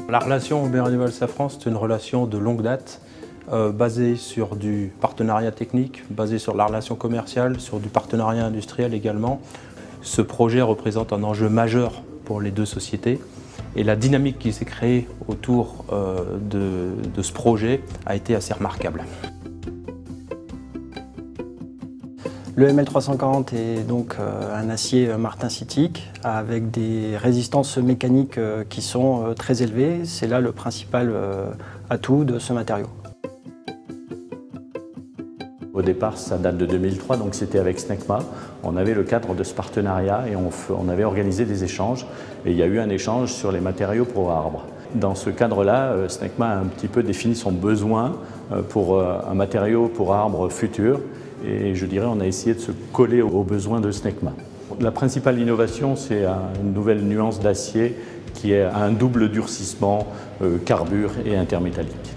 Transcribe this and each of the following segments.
La relation Aubert & Duval Safran, c'est une relation de longue date, basée sur du partenariat technique, basée sur la relation commerciale, sur du partenariat industriel également. Ce projet représente un enjeu majeur pour les deux sociétés et la dynamique qui s'est créée autour de ce projet a été assez remarquable. Le ML340 est donc un acier martensitique avec des résistances mécaniques qui sont très élevées. C'est là le principal atout de ce matériau. Au départ, ça date de 2003, donc c'était avec Snecma. On avait le cadre de ce partenariat et on avait organisé des échanges. Et il y a eu un échange sur les matériaux pour arbres. Dans ce cadre-là, Snecma a un petit peu défini son besoin pour un matériau pour arbres futur. Et je dirais on a essayé de se coller aux besoins de Snecma. La principale innovation, c'est une nouvelle nuance d'acier qui est un double durcissement, carbure et intermétallique.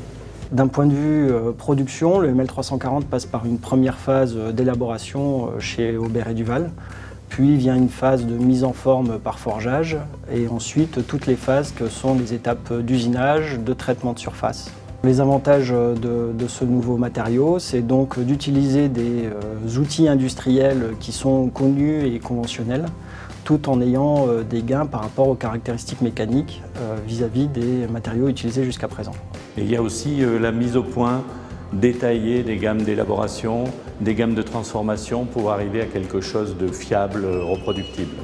D'un point de vue production, le ML340 passe par une première phase d'élaboration chez Aubert & Duval, puis vient une phase de mise en forme par forgeage et ensuite toutes les phases que sont les étapes d'usinage, de traitement de surface. Les avantages de ce nouveau matériau, c'est donc d'utiliser des outils industriels qui sont connus et conventionnels, tout en ayant des gains par rapport aux caractéristiques mécaniques vis-à-vis des matériaux utilisés jusqu'à présent. Et il y a aussi la mise au point détaillée des gammes d'élaboration, des gammes de transformation pour arriver à quelque chose de fiable, reproductible.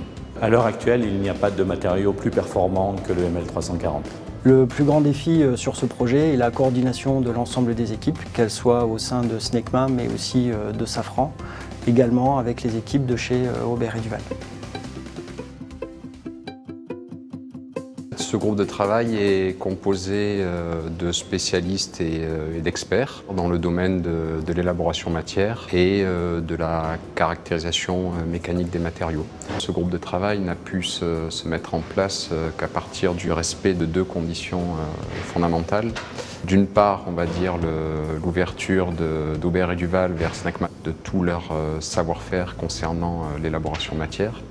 À l'heure actuelle, il n'y a pas de matériau plus performant que le ML340. Le plus grand défi sur ce projet est la coordination de l'ensemble des équipes, qu'elles soient au sein de Snecma mais aussi de Safran, également avec les équipes de chez Aubert & Duval. Ce groupe de travail est composé de spécialistes et d'experts dans le domaine de l'élaboration matière et de la caractérisation mécanique des matériaux. Ce groupe de travail n'a pu se mettre en place qu'à partir du respect de deux conditions fondamentales. D'une part, on va dire l'ouverture d'Aubert & Duval vers Snecma de tout leur savoir-faire concernant l'élaboration matière.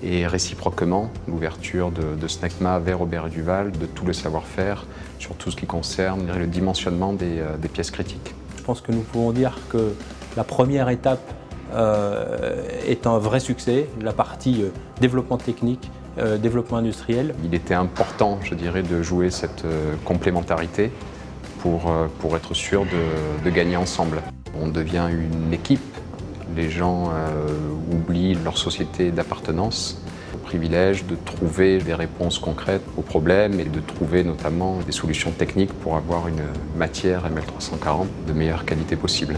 Et réciproquement, l'ouverture de Snecma vers Aubert & Duval, de tout le savoir-faire sur tout ce qui concerne le dimensionnement des pièces critiques. Je pense que nous pouvons dire que la première étape est un vrai succès, la partie développement technique, développement industriel. Il était important, je dirais, de jouer cette complémentarité pour être sûr de gagner ensemble. On devient une équipe. Les gens oublient leur société d'appartenance. Le privilège de trouver des réponses concrètes aux problèmes et de trouver notamment des solutions techniques pour avoir une matière ML340 de meilleure qualité possible.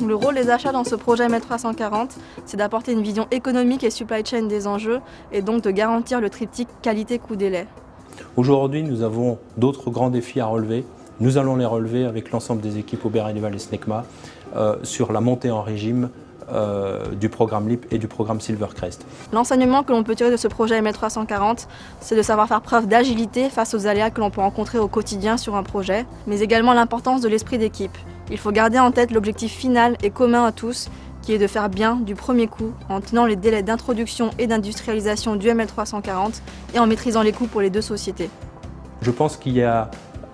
Le rôle des achats dans ce projet ML340, c'est d'apporter une vision économique et supply chain des enjeux et donc de garantir le triptyque qualité-coût-délai. Aujourd'hui, nous avons d'autres grands défis à relever. Nous allons les relever avec l'ensemble des équipes Aubert & Duval et Snecma sur la montée en régime du programme LEAP et du programme Silvercrest. L'enseignement que l'on peut tirer de ce projet ML340, c'est de savoir faire preuve d'agilité face aux aléas que l'on peut rencontrer au quotidien sur un projet, mais également l'importance de l'esprit d'équipe. Il faut garder en tête l'objectif final et commun à tous, qui est de faire bien du premier coup en tenant les délais d'introduction et d'industrialisation du ML340 et en maîtrisant les coûts pour les deux sociétés. Je pense qu'il y a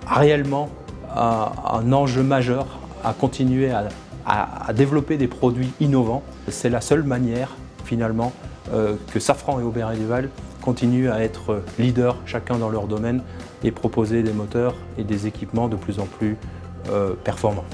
réellement un enjeu majeur à continuer à développer des produits innovants. C'est la seule manière finalement que Safran et Aubert & Duval continuent à être leaders chacun dans leur domaine et proposer des moteurs et des équipements de plus en plus performants.